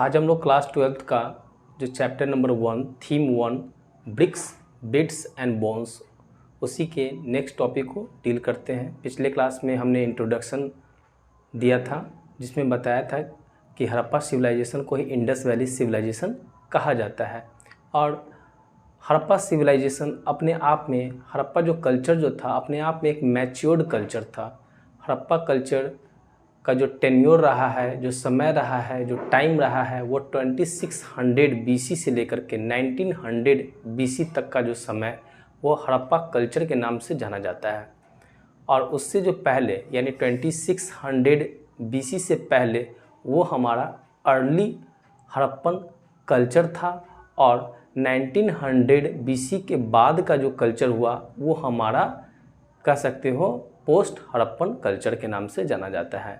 आज हम लोग क्लास 12th का जो chapter number 1 theme 1 bricks beads and bones उसी के नेक्स्ट टॉपिक को डील करते हैं। पिछले क्लास में हमने इंट्रोडक्शन दिया था जिसमें बताया था कि हड़प्पा सिविलाइजेशन को ही इंडस वैली सिविलाइजेशन कहा जाता है। और हड़प्पा सिविलाइजेशन अपने आप में, हड़प्पा जो कल्चर जो था अपने आप में एक मैच्योर्ड कल्चर था। हड़प्पा कल्चर का जो टेन्योर रहा है, जो समय रहा है, जो टाइम रहा है, वो 2600 BC से लेकर के 1900 BC तक का जो समय वो हड़प्पा कल्चर के नाम से जाना जाता है। और उससे जो पहले यानी 2600 BC से पहले वो हमारा अर्ली हड़प्पन कल्चर था। और 1900 BC के बाद का जो कल्चर हुआ वो हमारा कह सकते हो पोस्ट हड़प्पन कल्चर के नाम से जाना जाता है।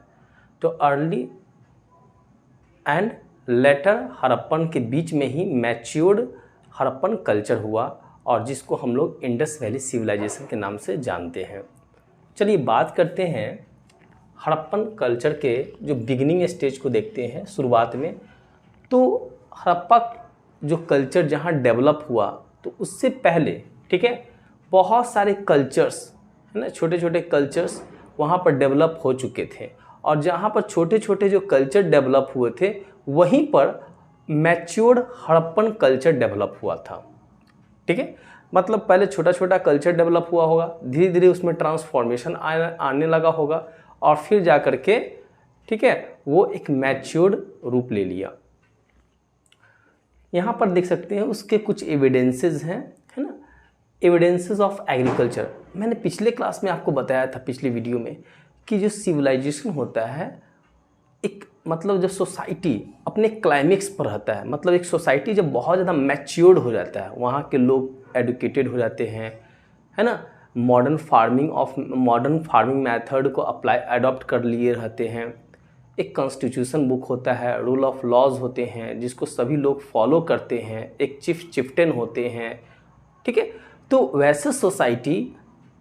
तो अर्ली एंड लेटर हड़प्पन के बीच में ही मैच्योर्ड हड़प्पन कल्चर हुआ और जिसको हम लोग इंडस वैली सिविलाइजेशन के नाम से जानते हैं। चलिए बात करते हैं हड़प्पन कल्चर के जो बिगिनिंग स्टेज को देखते हैं शुरुआत में। तो हड़प्पा जो कल्चर जहाँ डेवलप हुआ तो उससे पहले ठीक है बहुत सारे कल्चर्स है ना, छोटे छोटे कल्चर्स वहाँ पर डेवलप हो चुके थे। और जहाँ पर छोटे छोटे जो कल्चर डेवलप हुए थे वहीं पर मैच्योर्ड हड़प्पन कल्चर डेवलप हुआ था। ठीक है, मतलब पहले छोटा छोटा कल्चर डेवलप हुआ होगा, धीरे धीरे उसमें ट्रांसफॉर्मेशन आने लगा होगा और फिर जा कर के ठीक है वो एक मैच्योर्ड रूप ले लिया। यहाँ पर देख सकते हैं उसके कुछ एविडेंसेस हैं, है ना, एविडेंसेस ऑफ एग्रीकल्चर। मैंने पिछले क्लास में आपको बताया था पिछले वीडियो में कि जो सिविलाइजेशन होता है एक मतलब जब सोसाइटी अपने क्लाइमेक्स पर रहता है, मतलब एक सोसाइटी जब बहुत ज़्यादा मैच्योर्ड हो जाता है, वहाँ के लोग एडुकेटेड हो जाते हैं, है ना, मॉडर्न फार्मिंग मेथड को अडॉप्ट कर लिए रहते हैं, एक कॉन्स्टिट्यूशन बुक होता है, रूल ऑफ लॉज होते हैं जिसको सभी लोग फॉलो करते हैं, एक चिफ्टेन होते हैं। ठीक है, तो वैसे सोसाइटी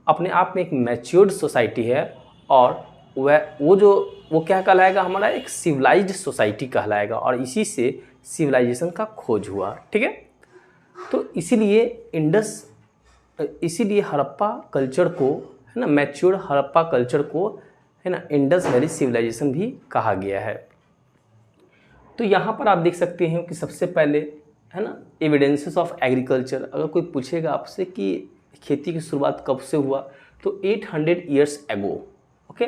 अपने आप में एक मैच्योर्ड सोसाइटी है और वो क्या कहलाएगा, हमारा एक सिविलाइज्ड सोसाइटी कहलाएगा और इसी से सिविलाइजेशन का खोज हुआ। ठीक है, तो इसीलिए हड़प्पा कल्चर को है ना, मैच्योर्ड हड़प्पा कल्चर को है ना इंडस वैली सिविलाइजेशन भी कहा गया है। तो यहाँ पर आप देख सकते हैं कि सबसे पहले है ना एविडेंसेस ऑफ एग्रीकल्चर। अगर कोई पूछेगा आपसे कि खेती की शुरुआत कब से हुआ तो 800 ईयर्स एगो। ओके,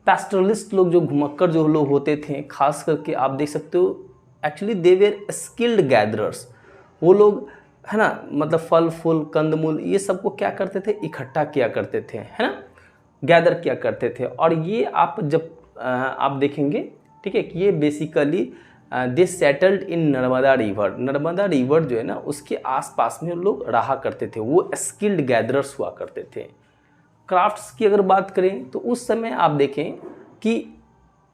पैस्टरलिस्ट लोग जो घुमक्कर जो लोग होते थे, खास करके आप देख सकते हो actually they were skilled gatherers. वो लोग है ना, मतलब फल फूल कंदमूल ये सब को क्या करते थे, इकट्ठा किया करते थे, है ना, गैदर किया करते थे। और ये आप जब आप देखेंगे ठीक है कि ये basically they settled in Narmada river. Narmada river जो है ना उसके आसपास में लोग रहा करते थे, वो स्किल्ड गैदरर्स हुआ करते थे। क्राफ्ट्स की अगर बात करें तो उस समय आप देखें कि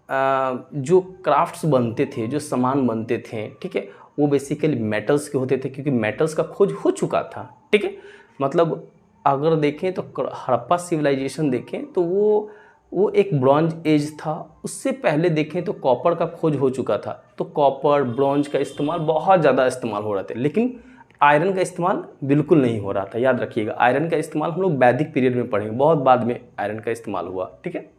जो क्राफ्ट्स बनते थे, जो सामान बनते थे ठीक है वो बेसिकली मेटल्स के होते थे क्योंकि मेटल्स का खोज हो चुका था। ठीक है, मतलब अगर देखें तो हड़प्पा सिविलाइजेशन देखें तो वो एक ब्रॉन्ज एज था। उससे पहले देखें तो कॉपर का खोज हो चुका था, तो कॉपर ब्रॉन्ज का इस्तेमाल बहुत ज़्यादा इस्तेमाल हो रहा था, लेकिन आयरन का इस्तेमाल बिल्कुल नहीं हो रहा था। याद रखिएगा, आयरन का इस्तेमाल हम लोग वैदिक पीरियड में पढ़ेंगे, बहुत बाद में आयरन का इस्तेमाल हुआ। ठीक है,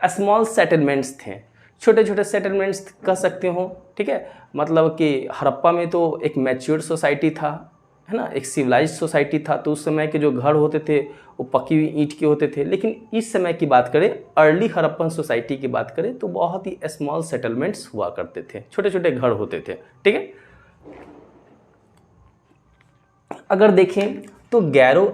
स्मॉल सेटलमेंट्स थे, छोटे छोटे सेटलमेंट्स कह सकते हो। ठीक है, मतलब कि हड़प्पा में तो एक मैच्योर्ड सोसाइटी था, है ना, एक सिविलाइज्ड सोसाइटी था। तो उस समय के जो घर होते थे वो पकी हुई ईंट के होते थे। लेकिन इस समय की बात करें, अर्ली हड़प्पन सोसाइटी की बात करें तो बहुत ही स्मॉल सेटलमेंट्स हुआ करते थे, छोटे छोटे घर होते थे। ठीक है, अगर देखें तो गैरो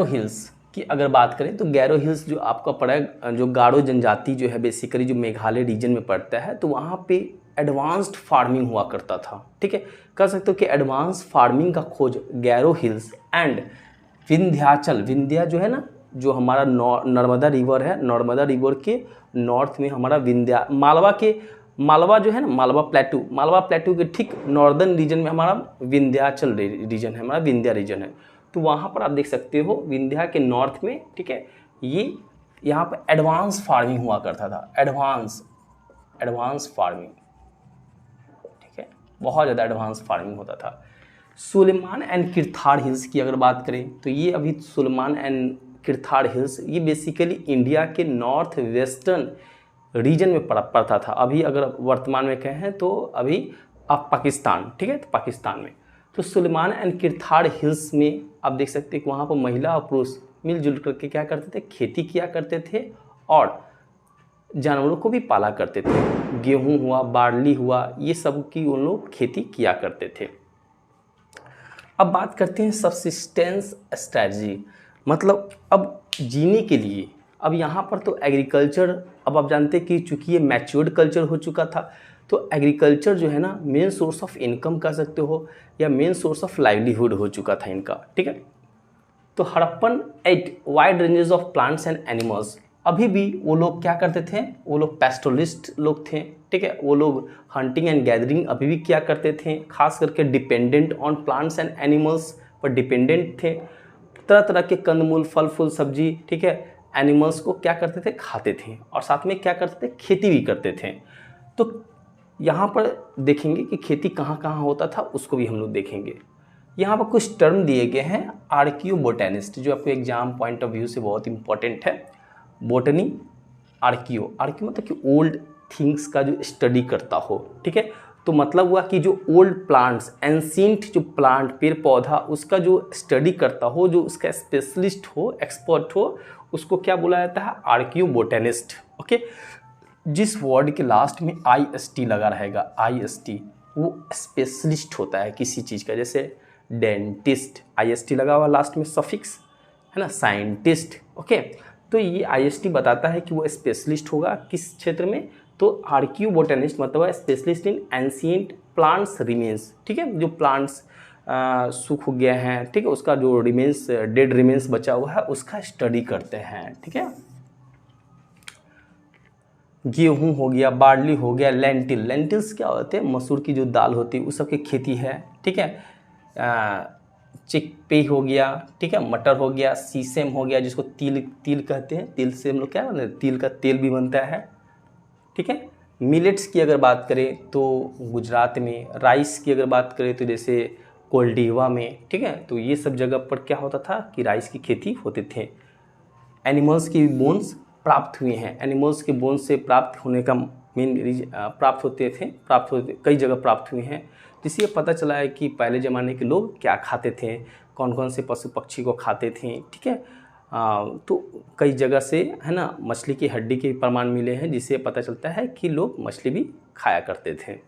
हिल्स की अगर बात करें तो गैरो हिल्स जो आपका पड़ा है, जो गारो जनजाति जो है बेसिकली जो मेघालय रीजन में पड़ता है, तो वहाँ पे एडवांस्ड फार्मिंग हुआ करता था। ठीक है, कह सकते हो कि एडवांस फार्मिंग का खोज गैरो हिल्स एंड विंध्याचल, विंध्या जो है ना, जो हमारा नर्मदा रिवर है, नर्मदा रिवर के नॉर्थ में हमारा मालवा जो है ना, मालवा प्लेटू के ठीक नॉर्दर्न रीजन में हमारा विंध्याचल रीजन है, हमारा विंध्या रीजन है। तो वहाँ पर आप देख सकते हो विंध्या के नॉर्थ में ठीक है ये यहाँ पर एडवांस फार्मिंग हुआ करता था, एडवांस एडवांस फार्मिंग, ठीक है, बहुत ज़्यादा एडवांस फार्मिंग होता था। सुलेमान एंड किरथाड़ हिल्स की अगर बात करें तो ये अभी सुलेमान एंड किरथाड़ हिल्स ये बेसिकली इंडिया के नॉर्थ वेस्टर्न रीजन में पड़ता था। अभी अगर वर्तमान में कहें तो अभी आप पाकिस्तान, ठीक है, तो पाकिस्तान में। तो सुलेमान एंड किरथाड़ हिल्स में आप देख सकते हैं कि वहाँ पर महिला और पुरुष मिलजुल करके क्या करते थे, खेती किया करते थे और जानवरों को भी पाला करते थे। गेहूँ हुआ, बार्ली हुआ, ये सब की उन लोग खेती किया करते थे। अब बात करते हैं सब्सिस्टेंस स्ट्रैटेजी, मतलब अब जीने के लिए। अब यहाँ पर तो एग्रीकल्चर, अब आप जानते हैं कि चूँकि ये मैच्योर्ड कल्चर हो चुका था, तो एग्रीकल्चर जो है ना मेन सोर्स ऑफ इनकम कह सकते हो या मेन सोर्स ऑफ लाइवलीहुड हो चुका था इनका, ठीक है। तो Harappan ate wide ranges of plants and animals, अभी भी वो लोग क्या करते थे, वो लोग पेस्टोलिस्ट लोग थे, ठीक है, वो लोग हंटिंग एंड गैदरिंग अभी भी किया करते थे, खास करके dependent on plants and animals पर डिपेंडेंट थे। तरह तरह के कंदमूल, फल फूल, सब्जी, ठीक है, एनिमल्स को क्या करते थे, खाते थे और साथ में क्या करते थे, खेती भी करते थे। तो यहाँ पर देखेंगे कि खेती कहाँ कहाँ होता था, उसको भी हम लोग देखेंगे। यहाँ पर कुछ टर्म दिए गए हैं आर्कियोबोटेनिस्ट, जो आपको एग्जाम पॉइंट ऑफ व्यू से बहुत इंपॉर्टेंट है। बोटनी, आर्कियो, आर्कियो मतलब कि ओल्ड थिंग्स का जो स्टडी करता हो, ठीक है। तो मतलब हुआ कि जो ओल्ड प्लांट्स, एंशिएंट जो प्लांट, पेड़ पौधा, उसका जो स्टडी करता हो, जो उसका स्पेशलिस्ट हो, एक्सपर्ट हो, उसको क्या बोला जाता है, आर्कियोबोटेनिस्ट, ओके। जिस वर्ड के लास्ट में IST लगा रहेगा, IST, वो स्पेशलिस्ट होता है किसी चीज़ का, जैसे डेंटिस्ट, IST लगा हुआ लास्ट में सफिक्स, है ना, साइंटिस्ट, ओके। तो ये IST बताता है कि वो स्पेशलिस्ट होगा किस क्षेत्र में, तो आर्कियोबोटेनिस्ट मतलब है specialist in ancient plants remains, ठीक है, जो प्लांट्स सूख गए हैं, ठीक है, उसका जो रिमेन्स, डेड रिमेन्स बचा हुआ है, उसका स्टडी करते हैं, ठीक है। गेहूँ हो गया, बार्ली हो गया, लेंटिल, लेंटिल्स क्या होते हैं, मसूर की जो दाल होती है उस सब की खेती है, ठीक है। चिकपी हो गया, ठीक है, मटर हो गया, सीसेम हो गया, जिसको तिल, तिल कहते हैं, तिल से हम लोग क्या बनते हैं, तिल का तेल भी बनता है, ठीक है। मिलेट्स की अगर बात करें तो गुजरात में, राइस की अगर बात करें तो जैसे कोल्डीवा में, ठीक है, तो ये सब जगह पर क्या होता था कि राइस की खेती होते थे। एनिमल्स की बोन्स प्राप्त हुए हैं, एनिमल्स के बोन्स से प्राप्त होने का मेन प्राप्त होते कई जगह प्राप्त हुए हैं, जिससे ये पता चला है कि पहले ज़माने के लोग क्या खाते थे, कौन कौन से पशु पक्षी को खाते थे, ठीक है। तो कई जगह से, है ना, मछली की हड्डी के प्रमाण मिले हैं, जिससे पता चलता है कि लोग मछली भी खाया करते थे।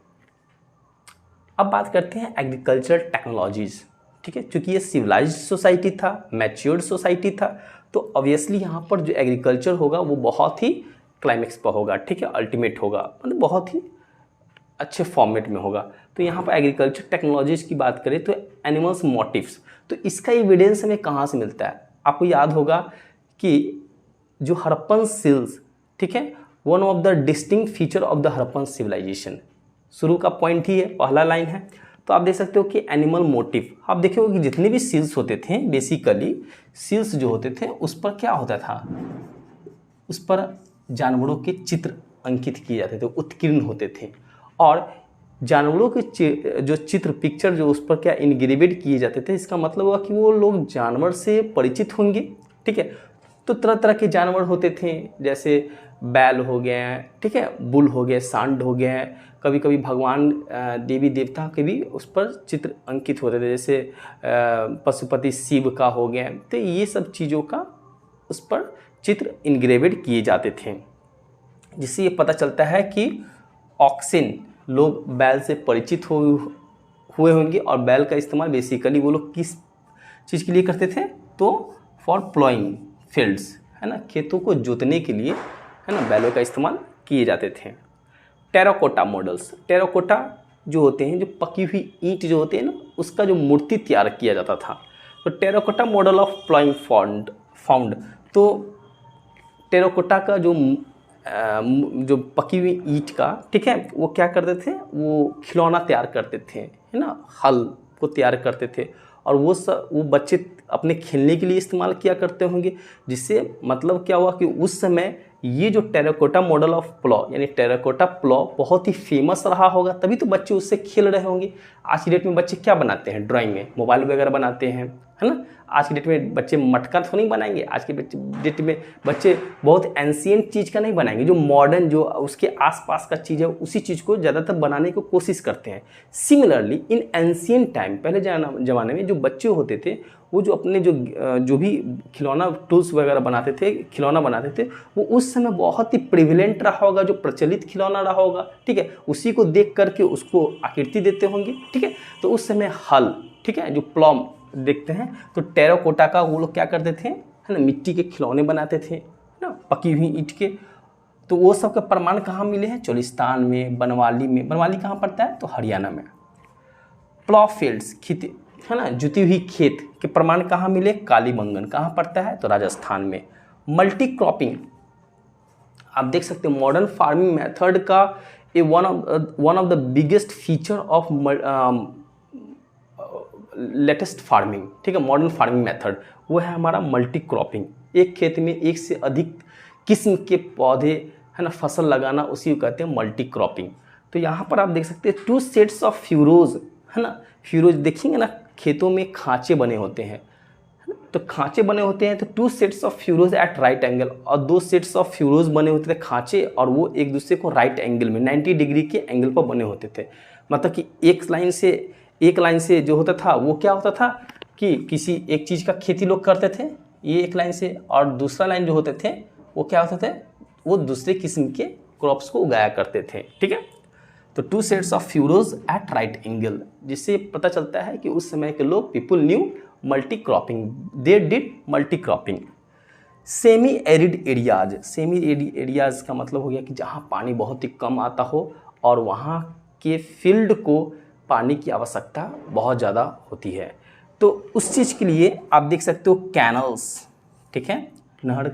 अब बात करते हैं एग्रीकल्चरल टेक्नोलॉजीज़, ठीक है। चूँकि ये सिविलाइज्ड सोसाइटी था, मैच्योर्ड सोसाइटी था, तो ऑब्वियसली यहाँ पर जो एग्रीकल्चर होगा वो बहुत ही क्लाइमेक्स पर होगा, ठीक है, अल्टीमेट होगा, मतलब बहुत ही अच्छे फॉर्मेट में होगा। तो यहाँ पर एग्रीकल्चर टेक्नोलॉजीज़ की बात करें तो एनिमल्स मोटिव्स, तो इसका एविडेंस हमें कहाँ से मिलता है, आपको याद होगा कि जो हड़प्पन सिल्स, ठीक है, one of the distinct feature of the Harappan civilisation, शुरू का पॉइंट ही है, पहला लाइन है। तो आप देख सकते हो कि एनिमल मोटिव, आप देखोगे कि जितने भी सील्स होते थे, बेसिकली सील्स जो होते थे उस पर क्या होता था, उस पर जानवरों के चित्र अंकित किए जाते थे, उत्कीर्ण होते थे, और जानवरों के जो चित्र, पिक्चर जो उस पर क्या इनग्रेवेड किए जाते थे, इसका मतलब हुआ कि वो लोग जानवर से परिचित होंगे, ठीक है। तो तरह तरह के जानवर होते थे, जैसे बैल हो गए, ठीक है, बुल हो गए, सांड हो गए, कभी कभी भगवान देवी देवता के भी उस पर चित्र अंकित होते थे, जैसे पशुपति शिव का हो गया, तो ये सब चीज़ों का उस पर चित्र इनग्रेवेड किए जाते थे, जिससे ये पता चलता है कि ऑक्सिन, लोग बैल से परिचित हुए होंगे, और बैल का इस्तेमाल बेसिकली वो लोग किस चीज़ के लिए करते थे, तो फॉर प्लॉइंग फील्ड्स, है ना, खेतों को जोतने के लिए, है ना, बैलों का इस्तेमाल किए जाते थे। टेराकोटा मॉडल्स, टेराकोटा जो होते हैं, जो पकी हुई ईंट जो होते हैं ना, उसका जो मूर्ति तैयार किया जाता था, तो terracotta model of ploughing found, तो टेराकोटा का जो पकी हुई ईंट का, ठीक है, वो क्या करते थे, वो खिलौना तैयार करते थे, है ना, हल को तैयार करते थे, और वो बच्चे अपने खेलने के लिए इस्तेमाल किया करते होंगे, जिससे मतलब क्या हुआ कि उस समय ये जो टेराकोटा मॉडल ऑफ प्लॉ यानी टेराकोटा प्लॉ बहुत ही फेमस रहा होगा, तभी तो बच्चे उससे खेल रहे होंगे। आज की डेट में बच्चे क्या बनाते हैं ड्राइंग में, मोबाइल वगैरह बनाते हैं, है ना। आज की डेट में बच्चे मटका तो नहीं बनाएंगे, आज के डेट में बच्चे बहुत एंशिएंट चीज़ का नहीं बनाएंगे, जो मॉडर्न जो उसके आसपास का चीज़ है उसी चीज़ को ज़्यादातर बनाने की कोशिश करते हैं। सिमिलरली इन एंशिएंट टाइम, पहले ज़माने में जो बच्चे होते थे वो जो अपने जो भी खिलौना टूल्स वगैरह बनाते थे, खिलौना बनाते थे, वो उस समय बहुत ही प्रिविलेंट रहा होगा, जो प्रचलित खिलौना रहा होगा, ठीक है। उसी को देख करके उसको आकृति देते होंगे, ठीक है। तो उस समय हल, ठीक है, जो प्लॉम देखते हैं तो टेराकोटा का वो लोग क्या करते थे, है ना, मिट्टी के खिलौने बनाते थे, है ना, पकी हुई ईंट के। तो वो सब के प्रमाण कहाँ मिले हैं, चोलिस्तान में, बनवाली में। बनवाली कहाँ पड़ता है, तो हरियाणा में। प्लॉ फील्ड्स, खेती, है ना, जुती हुई खेत के प्रमाण कहाँ मिले, कालीबंगन कहाँ पड़ता है, तो राजस्थान में। मल्टी क्रॉपिंग आप देख सकते हो, मॉडर्न फार्मिंग मेथड का one of the biggest feature of latest farming, ठीक है, मॉडर्न फार्मिंग मेथड, वो है हमारा मल्टी क्रॉपिंग। एक खेत में एक से अधिक किस्म के पौधे, है ना, फसल लगाना, उसी को कहते हैं मल्टी क्रॉपिंग। तो यहाँ पर आप देख सकते हैं 2 सेट्स ऑफ फ्यूरोज, है ना, फ्यूरोज देखेंगे ना, खेतों में खांचे बने होते हैं, है ना, तो खांचे बने होते हैं, तो 2 sets of furrows at right angle, और 2 सेट्स ऑफ फ्यूरोज बने होते थे खांचे, और वो एक दूसरे को राइट एंगल में 90 डिग्री के एंगल पर बने होते थे। मतलब कि एक लाइन से जो होता था वो क्या होता था कि किसी एक चीज़ का खेती लोग करते थे, ये एक लाइन से, और दूसरा लाइन जो होते थे वो क्या होते थे, वो दूसरे किस्म के क्रॉप्स को उगाया करते थे, ठीक है। तो 2 sets of furrows at right angle, जिससे पता चलता है कि उस समय के लोग, people knew multi cropping, they did multi cropping. Semi arid areas, semi arid areas का मतलब हो गया कि जहाँ पानी बहुत ही कम आता हो और वहाँ के फील्ड को पानी की आवश्यकता बहुत ज़्यादा होती है, तो उस चीज़ के लिए आप देख सकते हो कैनल्स, ठीक है, नहर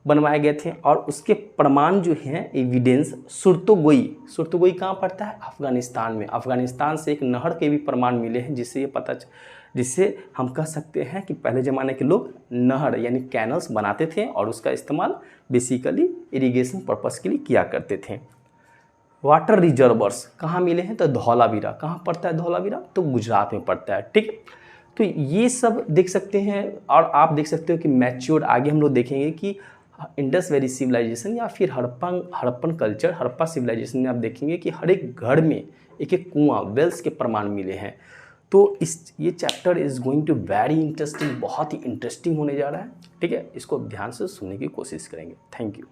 बनवाए गए थे। और उसके प्रमाण जो हैं, एविडेंस, सुरतोगोई कहाँ पड़ता है, अफगानिस्तान में। अफगानिस्तान से एक नहर के भी प्रमाण मिले हैं, जिससे हम कह सकते हैं कि पहले ज़माने के लोग नहर यानी कैनल्स बनाते थे और उसका इस्तेमाल बेसिकली इरिगेशन पर्पस के लिए किया करते थे। वाटर रिजर्वर्स कहाँ मिले हैं, तो धौलावीरा कहाँ पड़ता है, धौलावीरा तो गुजरात में पड़ता है, ठीक है। तो ये सब देख सकते हैं, और आप देख सकते हो कि मैच्योर्ड, आगे हम लोग देखेंगे कि इंडस वैली सिविलाइजेशन या फिर हड़प्पन कल्चर, हड़प्पा सिविलाइजेशन में आप देखेंगे कि हर एक घर में एक एक कुआं, वेल्स के प्रमाण मिले हैं। तो ये chapter is going to very interesting, बहुत ही इंटरेस्टिंग होने जा रहा है, ठीक है। इसको ध्यान से सुनने की कोशिश करेंगे। Thank you.